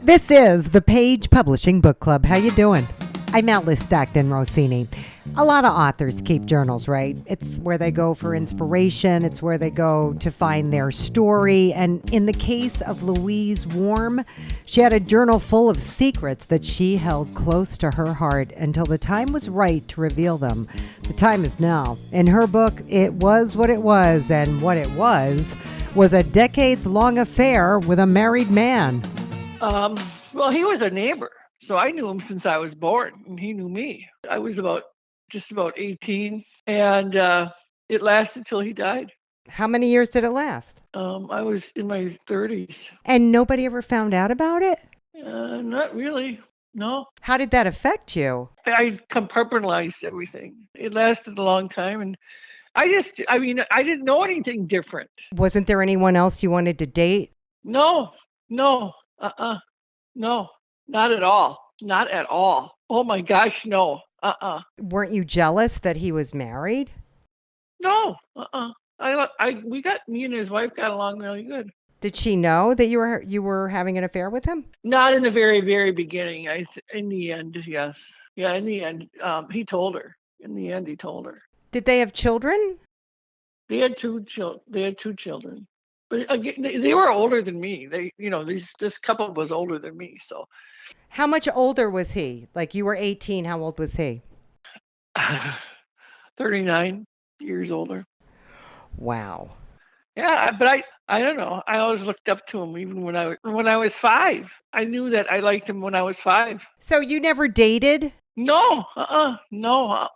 This is the Page Publishing Book Club. How you doing? I'm Alice Stockton Rossini. A lot of authors keep journals, right? It's where they go for inspiration. It's where they go to find their story. And in the case of Louise Warm, she had a journal full of secrets that she held close to her heart until the time was right to reveal them. The time is now. In her book, It Was What It Was, and what it was a decades-long affair with a married man. Well, he was a neighbor, so I knew him since I was born, and he knew me. I was just about 18, and it lasted till he died. How many years did it last? I was in my 30s. And nobody ever found out about it? Not really, no. How did that affect you? I compartmentalized everything. It lasted a long time, and I didn't know anything different. Wasn't there anyone else you wanted to date? No, no, no, not at all. Not at all. Oh my gosh, no. Weren't you jealous that he was married? No. Me and his wife got along really good. Did she know that you were having an affair with him? Not in the very, very beginning. In the end, yes. Yeah, in the end, he told her. In the end, he told her. Did they have children? They had two children. But again, they were older than me. This couple was older than me. So, How much older was he? Like you were 18. How old was he? 39 years older. Wow. Yeah, but I don't know. I always looked up to him even when I was 5. I knew that I liked him when I was 5. So you never dated? No, no.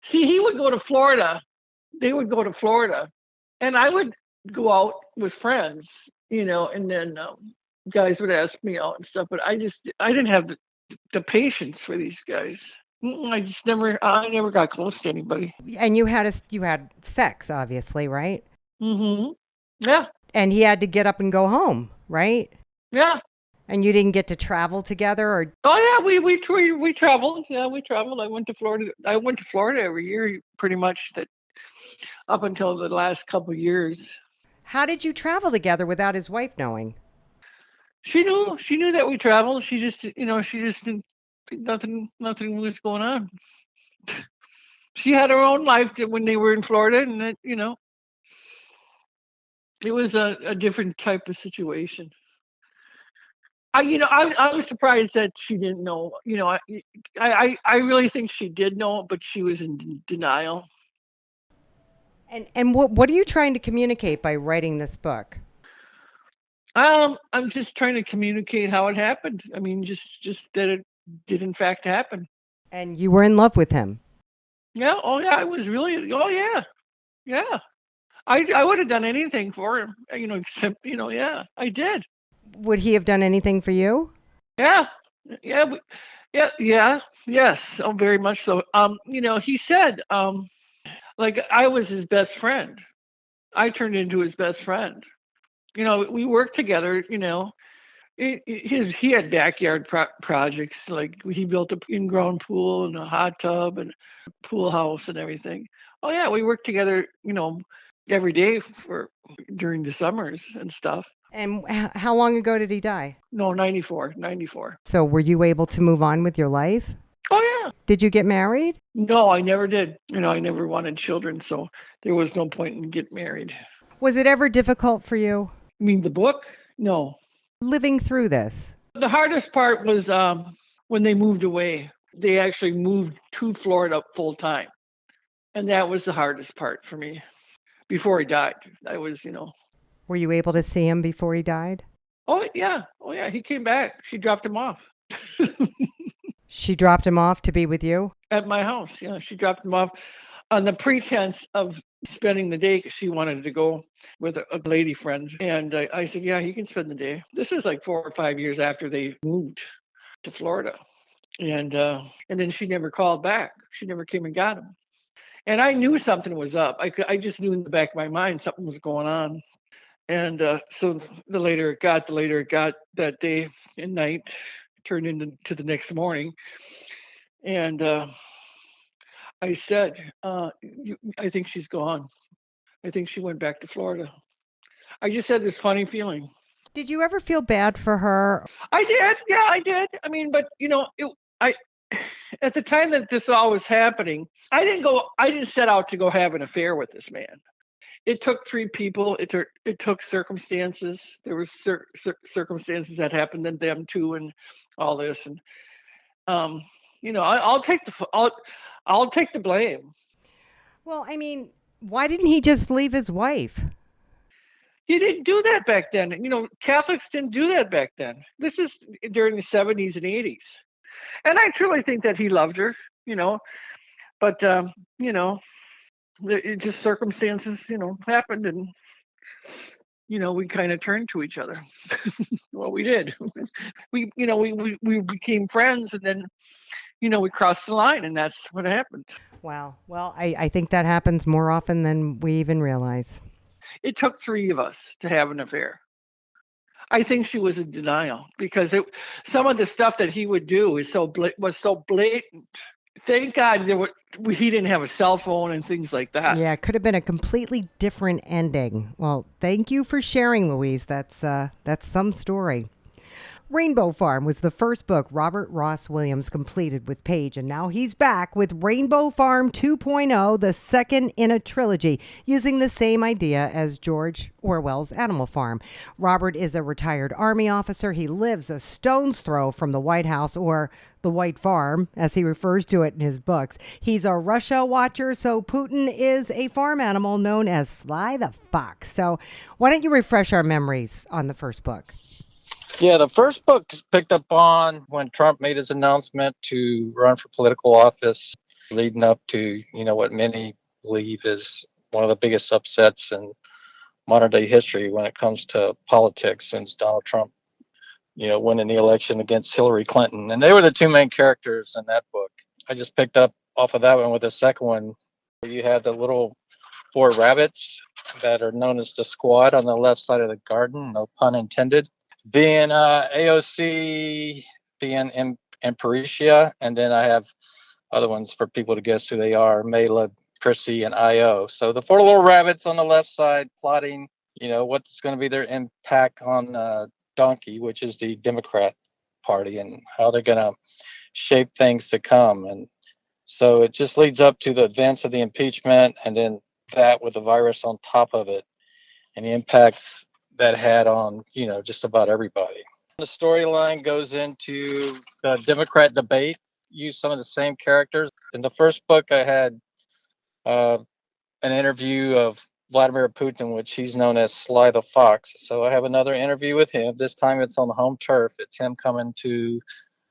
See, he would go to Florida. They would go to Florida, and I would go out with friends, and then guys would ask me out and stuff. But I didn't have the patience for these guys. I never got close to anybody. And you had sex, obviously, right? Mm-hmm. Yeah. And he had to get up and go home, right? Yeah. And you didn't get to travel together, or? Oh yeah, we traveled. Yeah, we traveled. I went to Florida. I went to Florida every year, pretty much. That up until the last couple of years. How did you travel together without his wife knowing? She knew that we traveled. She just didn't think nothing was going on. She had her own life when they were in Florida, and that, it was a different type of situation. I was surprised that she didn't know. I really think she did know, but she was in denial. And what are you trying to communicate by writing this book? I'm just trying to communicate how it happened. I mean, just that it did in fact happen. And you were in love with him? Yeah. Oh yeah. I was really. Oh yeah. Yeah. I would have done anything for him. Except yeah, I did. Would he have done anything for you? Yeah. Yeah. Yeah. Yes. Oh, very much so. He said, like I was his best friend. I turned into his best friend. We worked together. He had backyard projects, like he built an in-ground pool and a hot tub and a pool house and everything. Oh yeah, we worked together, every day during the summers and stuff. And how long ago did he die? No, 94. So were you able to move on with your life? Oh yeah. Did you get married? No, I never did. I never wanted children, so there was no point in getting married. Was it ever difficult for you? You mean the book? No. Living through this? The hardest part was when they moved away. They actually moved to Florida full time. And that was the hardest part for me. Before he died, I was, Were you able to see him before he died? Oh yeah. He came back. She dropped him off. She dropped him off to be with you? At my house. Yeah, she dropped him off on the pretense of spending the day because she wanted to go with a lady friend. And I said, yeah, he can spend the day. This is like 4 or 5 years after they moved to Florida. And then she never called back. She never came and got him. And I knew something was up. I just knew in the back of my mind something was going on. And so the later it got that day and night turned into the next morning. And I said, I think she's gone. I think she went back to Florida. I just had this funny feeling. Did you ever feel bad for her? I did. Yeah, I did. I mean, but I at the time that this all was happening, I didn't set out to go have an affair with this man. It took three people. It took circumstances. There was circumstances that happened to them too, and all this. And um, I'll take I'll take the blame. Well, I mean, why didn't he just leave his wife? He didn't do that back then. Catholics didn't do that back then. This is during the 70s and 80s. And I truly think that he loved her, you know, but, you know, it just circumstances, happened, and, we kind of turned to each other. Well, we did. We became friends, and then, we crossed the line, and that's what happened. Wow. Well, I think that happens more often than we even realize. It took three of us to have an affair. I think she was in denial because some of the stuff that he would do was so blatant. Thank God he didn't have a cell phone and things like that. Yeah, it could have been a completely different ending. Well, thank you for sharing, Louise. That's some story. Rainbow Farm was the first book Robert Ross Williams completed with Paige, and now he's back with Rainbow Farm 2.0, the second in a trilogy, using the same idea as George Orwell's Animal Farm. Robert is a retired Army officer. He lives a stone's throw from the White House, or the White Farm, as he refers to it in his books. He's a Russia watcher, so Putin is a farm animal known as Sly the Fox. So why don't you refresh our memories on the first book? Yeah, the first book picked up on when Trump made his announcement to run for political office, leading up to, what many believe is one of the biggest upsets in modern day history when it comes to politics since Donald Trump, winning the election against Hillary Clinton. And they were the two main characters in that book. I just picked up off of that one with the second one. You had the little four rabbits that are known as the squad on the left side of the garden, no pun intended, being AOC, being Empiricia, and then I have other ones for people to guess who they are: Mela, Prissy, and IO. So the four little rabbits on the left side plotting, what's going to be their impact on Donkey, which is the Democrat Party, and how they're going to shape things to come. And so it just leads up to the events of the impeachment, and then that with the virus on top of it, and the impacts that had on, just about everybody. The storyline goes into the Democrat debate, use some of the same characters. In the first book, I had uh, an interview of Vladimir Putin, which he's known as Sly the Fox. So I have another interview with him. This time it's on the home turf. It's him coming to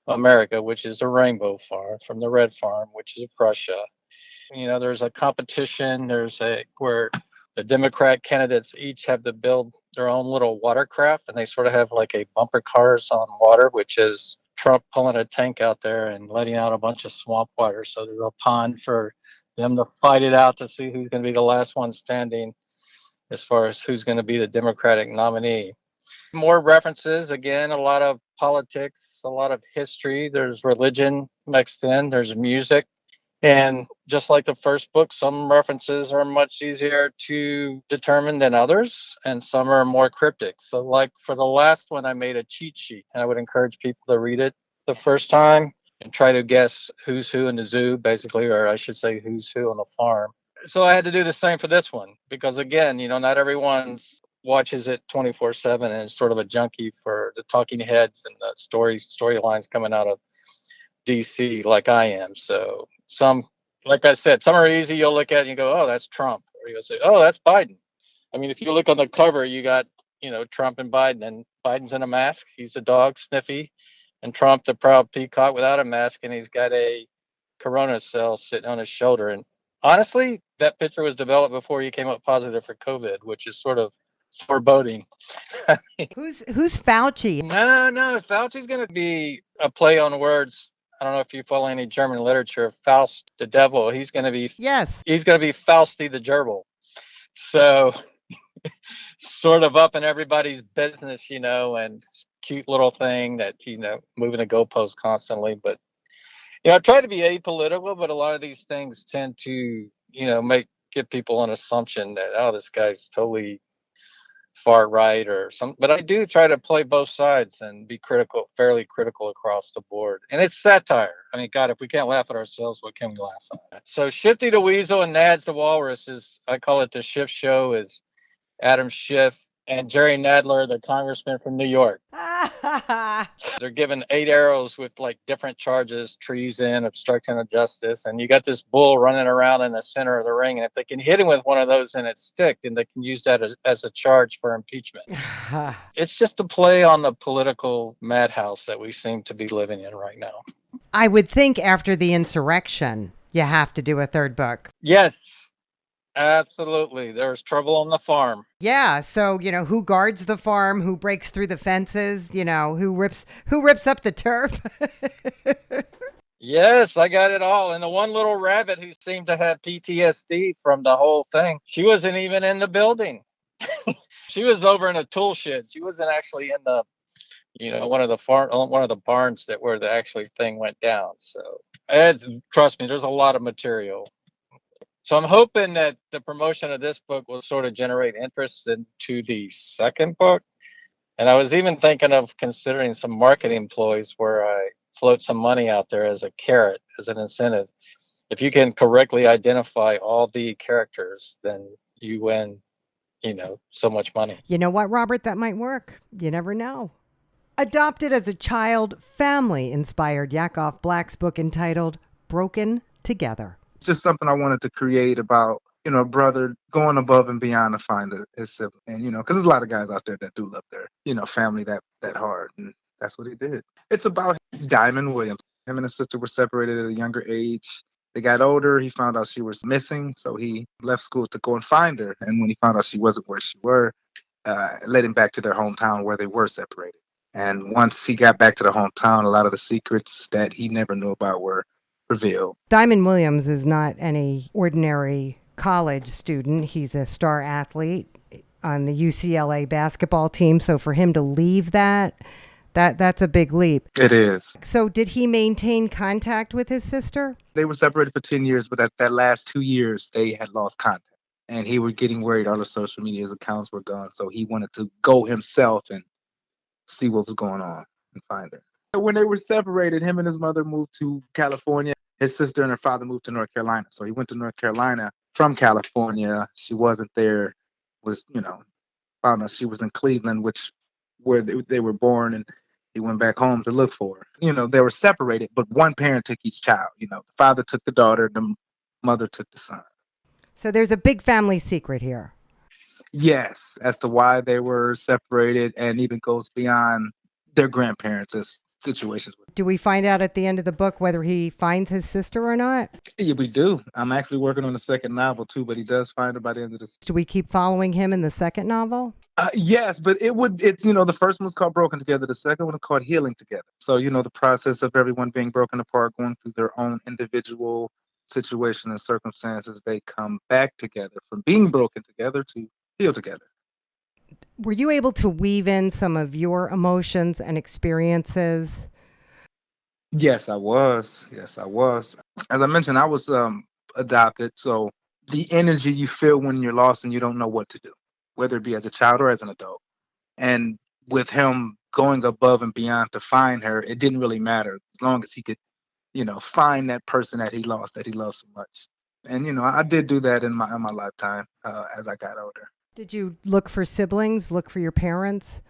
America, which is the Rainbow Farm, from the Red Farm, which is Prussia. There's a competition. Where the Democrat candidates each have to build their own little watercraft, and they sort of have like a bumper cars on water, which is Trump pulling a tank out there and letting out a bunch of swamp water. So there's a pond for them to fight it out to see who's going to be the last one standing as far as who's going to be the Democratic nominee. More references, again, a lot of politics, a lot of history. There's religion mixed in, there's music. And just like the first book, some references are much easier to determine than others, and some are more cryptic. So, like for the last one, I made a cheat sheet, and I would encourage people to read it the first time and try to guess who's who in the zoo, basically, or I should say, who's who on the farm. So, I had to do the same for this one because, again, not everyone watches it 24/7 and is sort of a junkie for the talking heads and the storylines coming out of DC like I am. So some, like I said, some are easy. You'll look at it and you go, oh, that's Trump. Or you'll say, oh, that's Biden. I mean, if you look on the cover, you got, Trump and Biden. And Biden's in a mask. He's a dog, Sniffy. And Trump, the proud peacock without a mask. And he's got a corona cell sitting on his shoulder. And honestly, that picture was developed before he came up positive for COVID, which is sort of foreboding. Who's Fauci? No, Fauci's going to be a play on words. I don't know if you follow any German literature. Faust, the devil. He's going to be Yes. He's going to be Fausti the gerbil. So sort of up in everybody's business, and cute little thing that moving the goalpost constantly. But I try to be apolitical, but a lot of these things tend to give people an assumption that this guy's totally far right or some, but I do try to play both sides and be critical, fairly critical across the board. And it's satire. I mean, God, if we can't laugh at ourselves, what can we laugh at? So Shifty the Weasel and Nads the Walrus is, I call it the Schiff Show, is Adam Schiff and Jerry Nadler, the congressman from New York. They're given 8 arrows with like different charges: treason, obstruction of justice, and you got this bull running around in the center of the ring. And if they can hit him with one of those and it stick, then they can use that as a charge for impeachment. It's just a play on the political madhouse that we seem to be living in right now. I would think after the insurrection, you have to do a third book. Yes. Absolutely. There's trouble on the farm. Yeah, so who guards the farm, who breaks through the fences, who rips up the turf. Yes, I got it all. And the one little rabbit who seemed to have PTSD from the whole thing, she wasn't even in the building. She was over in a tool shed. She wasn't actually in the, one of the barns where the actually thing went down. So, trust me, there's a lot of material. So I'm hoping that the promotion of this book will sort of generate interest into the second book. And I was even thinking of considering some marketing ploys where I float some money out there as a carrot, as an incentive. If you can correctly identify all the characters, then you win, so much money. You know what, Robert? That might work. You never know. Adopted as a child, family-inspired Yakov Black's book entitled Broken Together. Just something I wanted to create about, a brother going above and beyond to find his sibling. And, because there's a lot of guys out there that do love their, family that hard. And that's what he did. It's about Diamond Williams. Him and his sister were separated at a younger age. They got older. He found out she was missing. So he left school to go and find her. And when he found out she wasn't where she were, led him back to their hometown where they were separated. And once he got back to the hometown, a lot of the secrets that he never knew about were revealed. Diamond Williams is not any ordinary college student. He's a star athlete on the UCLA basketball team. So for him to leave that's a big leap. It is. So did he maintain contact with his sister? They were separated for 10 years, but at that last 2 years, they had lost contact. And he was getting worried all the social media accounts were gone. So he wanted to go himself and see what was going on and find her. When they were separated, him and his mother moved to California. His sister and her father moved to North Carolina. So he went to North Carolina from California. She wasn't there, found out she was in Cleveland, where they were born, and he went back home to look for her. They were separated, but one parent took each child. The father took the daughter, the mother took the son. So there's a big family secret here. Yes, as to why they were separated, and even goes beyond their grandparents' situations. Do we find out at the end of the book whether he finds his sister or not? Yeah, we do. I'm actually working on the second novel too, but he does find her by the end of this. Do we keep following him in the second novel? Yes, but it's the first one was called Broken Together. The second one is called Healing Together. So, the process of everyone being broken apart, going through their own individual situation and circumstances, they come back together from being broken together to heal together. Were you able to weave in some of your emotions and experiences? Yes, I was. As I mentioned, I was adopted. So the energy you feel when you're lost and you don't know what to do, whether it be as a child or as an adult. And with him going above and beyond to find her, it didn't really matter as long as he could, find that person that he lost, that he loved so much. And, I did do that in my lifetime as I got older. Did you look for siblings, look for your parents?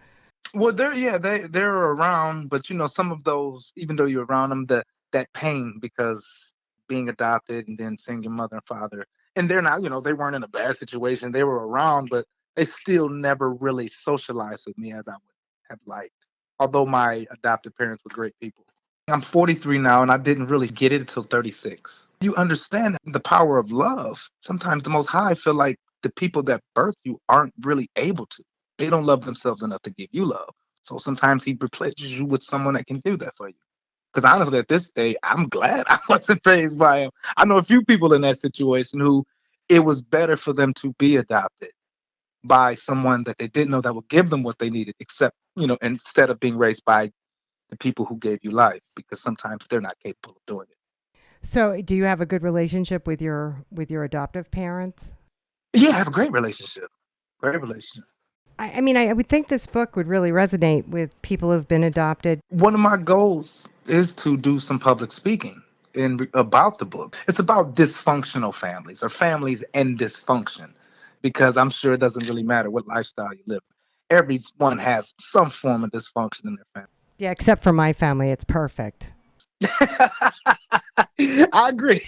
Well, they're around, but some of those, even though you're around them, that pain because being adopted and then seeing your mother and father, and they're not, they weren't in a bad situation. They were around, but they still never really socialized with me as I would have liked. Although my adopted parents were great people. I'm 43 now, and I didn't really get it until 36. You understand the power of love. Sometimes the Most High feel like the people that birth you aren't really able to. They don't love themselves enough to give you love. So sometimes he replaces you with someone that can do that for you. Because honestly, at this day, I'm glad I wasn't raised by him. I know a few people in that situation who it was better for them to be adopted by someone that they didn't know that would give them what they needed, except, instead of being raised by the people who gave you life, because sometimes they're not capable of doing it. So do you have a good relationship with your adoptive parents? Yeah, I have a great relationship. Great relationship. I mean, I would think this book would really resonate with people who've been adopted. One of my goals is to do some public speaking about the book. It's about dysfunctional families or families in dysfunction, because I'm sure it doesn't really matter what lifestyle you live. Everyone has some form of dysfunction in their Yeah, except for my family, it's perfect. family. I agree.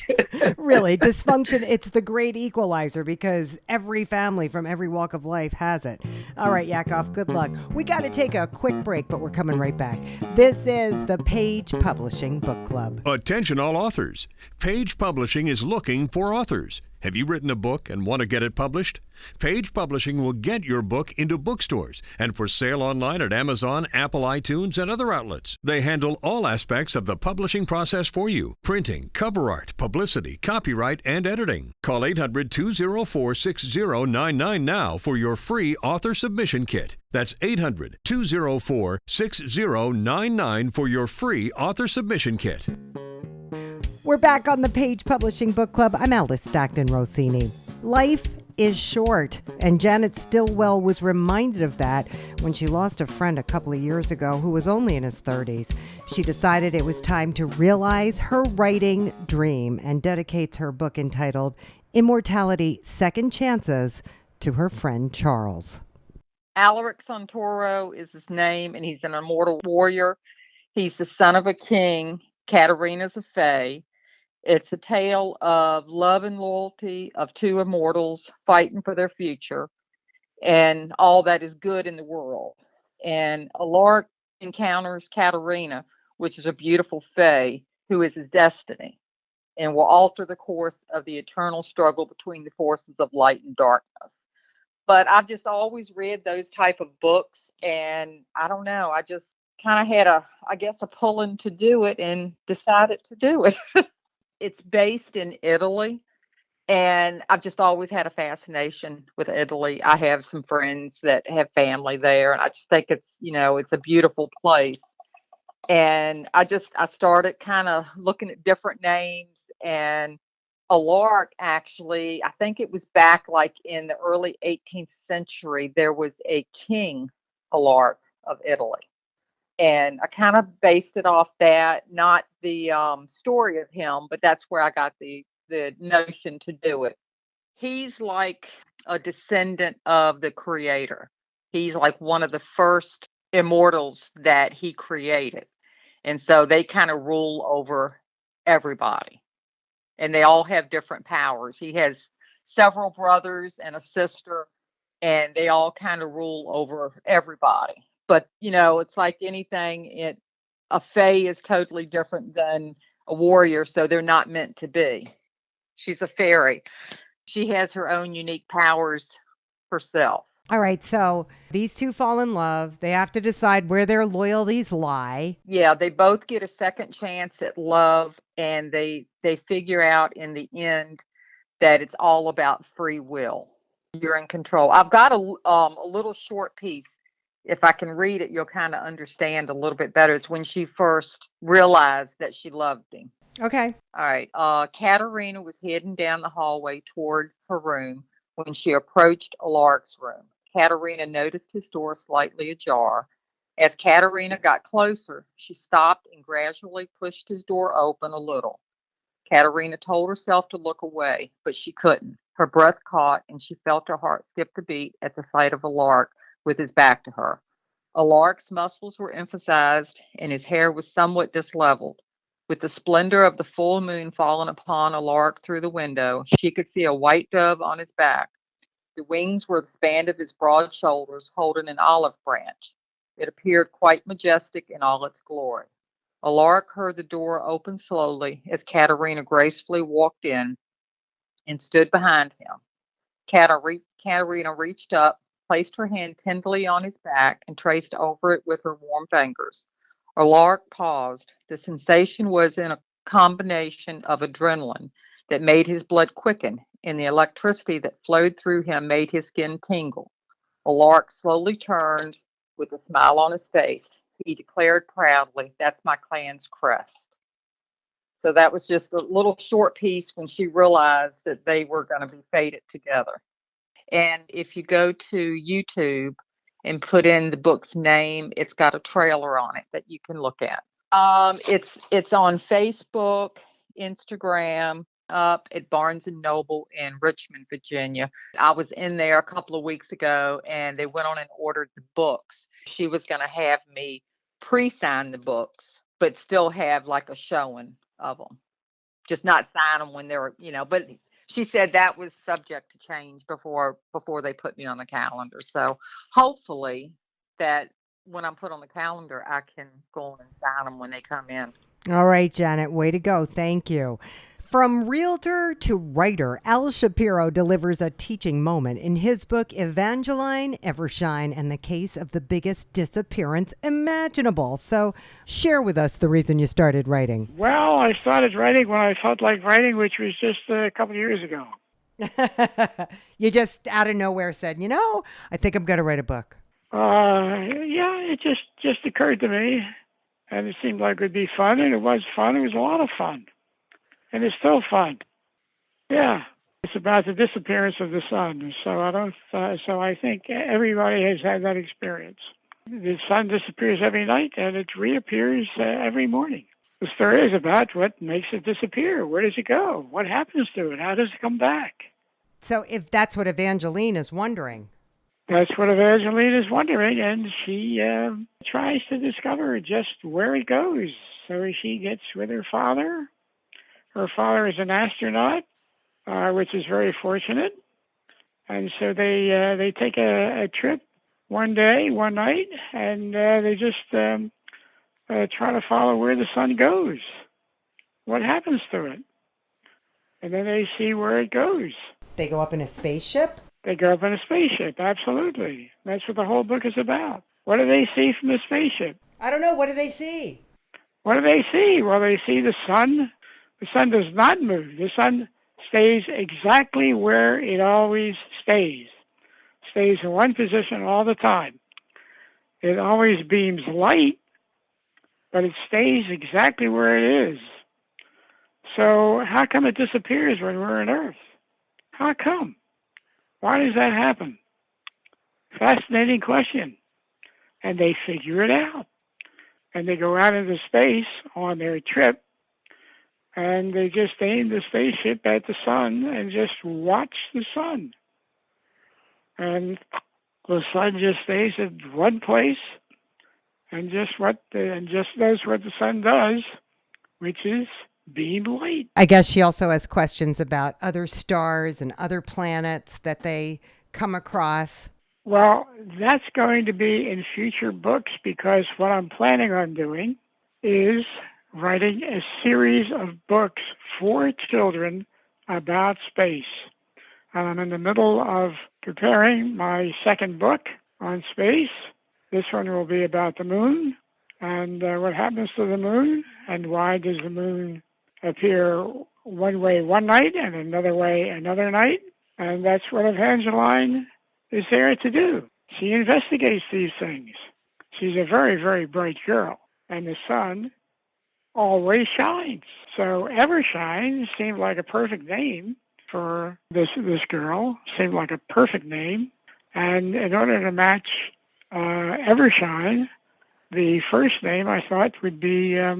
Really, dysfunction, it's the great equalizer because every family from every walk of life has it. All right, Yakov, good luck. We got to take a quick break, but we're coming right back. This is the Page Publishing Book Club. Attention all authors. Page Publishing is looking for authors. Have you written a book and want to get it published? Page Publishing will get your book into bookstores and for sale online at Amazon, Apple iTunes, and other outlets. They handle all aspects of the publishing process for you: printing, cover art, publicity, copyright, and editing. Call 800-204-6099 now for your free author submission kit. That's 800-204-6099 for your free author submission kit. We're back on the Page Publishing Book Club. I'm Alice Stockton Rossini. Life is short, and Janet Stillwell was reminded of that when she lost a friend a couple of years ago who was only in his 30s. She decided it was time to realize her writing dream and dedicates her book entitled Immortality: Second Chances to her friend Charles. Alaric Santoro is his name, and he's an immortal warrior. He's the son of a king. Katerina's a fae. It's a tale of love and loyalty of two immortals fighting for their future and all that is good in the world. And Alaric encounters Katerina, which is a beautiful fae, who is his destiny and will alter the course of the eternal struggle between the forces of light and darkness. But I've just always read those type of books, and I don't know, I just kind of had a pulling to do it and decided to do it. It's based in Italy, and I've just always had a fascination with Italy. I have some friends that have family there, and I just think it's a beautiful place. And I started kind of looking at different names, and Alaric, actually, I think it was back like in the early 18th century, there was a king Alaric of Italy. And I kind of based it off that, not the story of him, but that's where I got the notion to do it. He's like a descendant of the creator. He's like one of the first immortals that he created. And so they kind of rule over everybody. And they all have different powers. He has several brothers and a sister, and they all kind of rule over everybody. But, it's like anything, a fae is totally different than a warrior, so they're not meant to be. She's a fairy. She has her own unique powers herself. All right, so these two fall in love. They have to decide where their loyalties lie. Yeah, they both get a second chance at love, and they figure out in the end that it's all about free will. You're in control. I've got a little short piece. If I can read it, you'll kind of understand a little bit better. It's when she first realized that she loved him. Okay. All right. Katerina was heading down the hallway toward her room when she approached Alaric's room. Katerina noticed his door slightly ajar. As Katerina got closer, she stopped and gradually pushed his door open a little. Katerina told herself to look away, but she couldn't. Her breath caught, and she felt her heart skip a beat at the sight of Alaric with his back to her. Alaric's muscles were emphasized, and his hair was somewhat disheveled. With the splendor of the full moon falling upon Alaric through the window, she could see a white dove on his back. The wings were the span of his broad shoulders, holding an olive branch. It appeared quite majestic in all its glory. Alaric heard the door open slowly as Katerina gracefully walked in and stood behind him. Katerina reached up, placed her hand tenderly on his back, and traced over it with her warm fingers. Alaric paused. The sensation was in a combination of adrenaline that made his blood quicken, and the electricity that flowed through him made his skin tingle. Alaric slowly turned with a smile on his face. He declared proudly, "That's my clan's crest." So that was just a little short piece when she realized that they were going to be fated together. And if you go to YouTube, and put in the book's name, it's got a trailer on it that you can look at. It's on Facebook, Instagram, up at Barnes and Noble in Richmond, Virginia. I was in there a couple of weeks ago, and they went on and ordered the books. She was going to have me pre-sign the books, but still have like a showing of them. Just not sign them when they're, but she said that was subject to change before they put me on the calendar. So hopefully that when I'm put on the calendar, I can go on and sign them when they come in. All right, Janet, way to go. Thank you. From realtor to writer, Al Shapiro delivers a teaching moment in his book, Evangeline, Evershine, and the Case of the Biggest Disappearance Imaginable. So share with us the reason you started writing. Well, I started writing when I felt like writing, which was just a couple of years ago. You just out of nowhere said, I think I'm going to write a book. Yeah, it just occurred to me, and it seemed like it would be fun, and it was fun. It was a lot of fun. And it's still fun. Yeah, it's about the disappearance of the sun. So I think everybody has had that experience. The sun disappears every night, and it reappears every morning. The story is about what makes it disappear. Where does it go? What happens to it? How does it come back? So if that's what Evangeline is wondering. That's what Evangeline is wondering, and she tries to discover just where it goes. So she gets with her father. Her father is an astronaut, which is very fortunate. And so they take a trip one day, one night, and they just try to follow where the sun goes. What happens to it? And then they see where it goes. They go up in a spaceship? They go up in a spaceship, absolutely. That's what the whole book is about. What do they see from the spaceship? I don't know. What do they see? What do they see? Well, they see the sun. The sun does not move. The sun stays exactly where it always stays. Stays in one position all the time. It always beams light, but it stays exactly where it is. So how come it disappears when we're on Earth? How come? Why does that happen? Fascinating question. And they figure it out. And they go out into space on their trip, and they just aim the spaceship at the sun and just watch the sun. And the sun just stays at one place and just does what the sun does, which is beam light. I guess she also has questions about other stars and other planets that they come across. Well, that's going to be in future books, because what I'm planning on doing is writing a series of books for children about space. And I'm in the middle of preparing my second book on space. This one will be about the moon and what happens to the moon, and why does the moon appear one way one night and another way another night. And that's what Evangeline is there to do. She investigates these things. She's a very, very bright girl, and the sun always shines. So Evershine seemed like a perfect name for this girl, seemed like a perfect name. And in order to match Evershine, the first name I thought would be a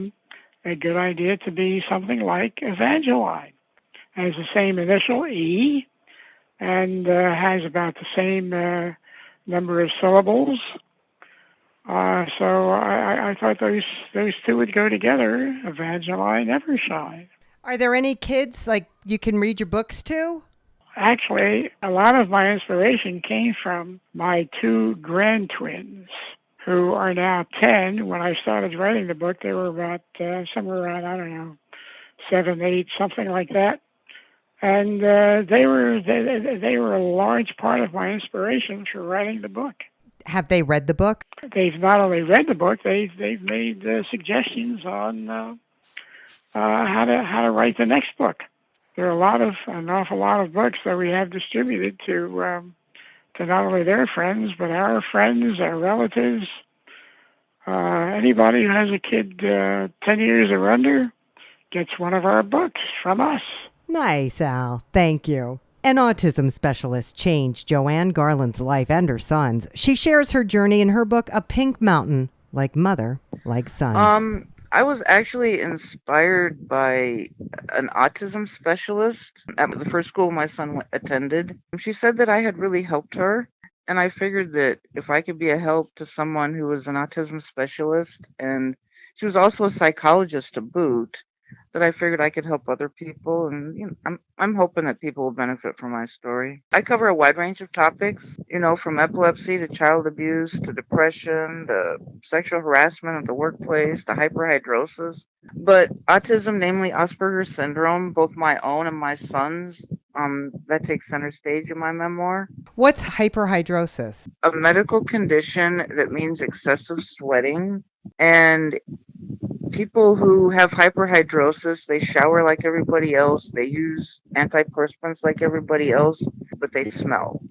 good idea to be something like Evangeline. Has the same initial E, and has about the same number of syllables. So I thought those two would go together, Evangeline, Evershine. Are there any kids like you can read your books to? Actually, a lot of my inspiration came from my two grand twins, who are now 10. When I started writing the book, they were about somewhere around, I don't know, 7, 8, something like that. And they were a large part of my inspiration for writing the book. Have they read the book? They've not only read the book, they've made suggestions on how to write the next book. There are an awful lot of books that we have distributed to not only their friends, but our friends, our relatives, anybody who has a kid 10 years or under gets one of our books from us. Nice, Al. Thank you. An autism specialist changed Joanne Garland's life and her son's. She shares her journey in her book, A Pink Mountain, Like Mother, Like Son. I was actually inspired by an autism specialist at the first school my son attended. She said that I had really helped her, and I figured that if I could be a help to someone who was an autism specialist, and she was also a psychologist to boot, that I figured I could help other people, and I'm hoping that people will benefit from my story. I cover a wide range of topics, from epilepsy to child abuse to depression to sexual harassment at the workplace to hyperhidrosis. But autism, namely Asperger's syndrome, both my own and my son's, that takes center stage in my memoir. What's hyperhidrosis? A medical condition that means excessive sweating, and people who have hyperhidrosis, they shower like everybody else, they use antiperspirants like everybody else, but they smell.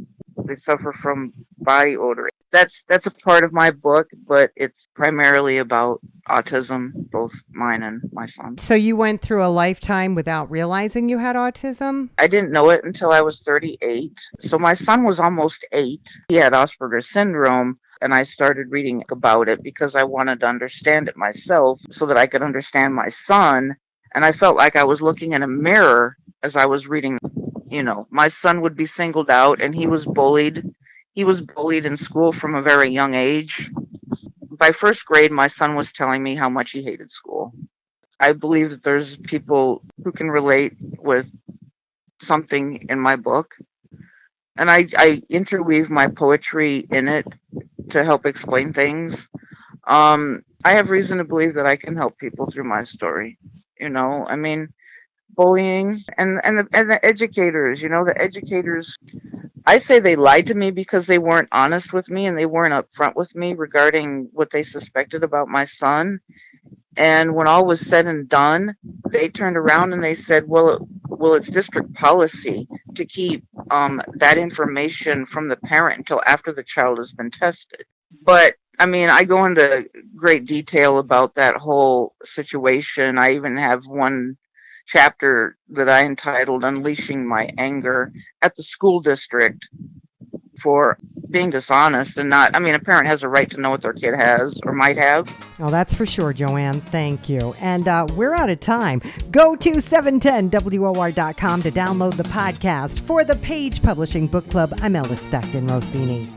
They suffer from body odor. That's a part of my book, but it's primarily about autism, both mine and my son. So you went through a lifetime without realizing you had autism? I didn't know it until I was 38. So my son was almost 8. He had Asperger's syndrome. And I started reading about it because I wanted to understand it myself so that I could understand my son. And I felt like I was looking in a mirror as I was reading. My son would be singled out, and he was bullied. He was bullied in school from a very young age. By first grade, my son was telling me how much he hated school. I believe that there's people who can relate with something in my book. And I interweave my poetry in it to help explain things. I have reason to believe that I can help people through my story. Bullying and the educators, the educators, I say they lied to me because they weren't honest with me and they weren't upfront with me regarding what they suspected about my son. And when all was said and done, they turned around and they said, well, it's district policy to keep that information from the parent until after the child has been tested. But I go into great detail about that whole situation. I even have one chapter that I entitled Unleashing My Anger at the School District for being dishonest and not, a parent has a right to know what their kid has or might have. Oh, that's for sure, Joanne. Thank you. And we're out of time. Go to 710WOR.com to download the podcast. For the Page Publishing Book Club, I'm Ella Stockton Rossini.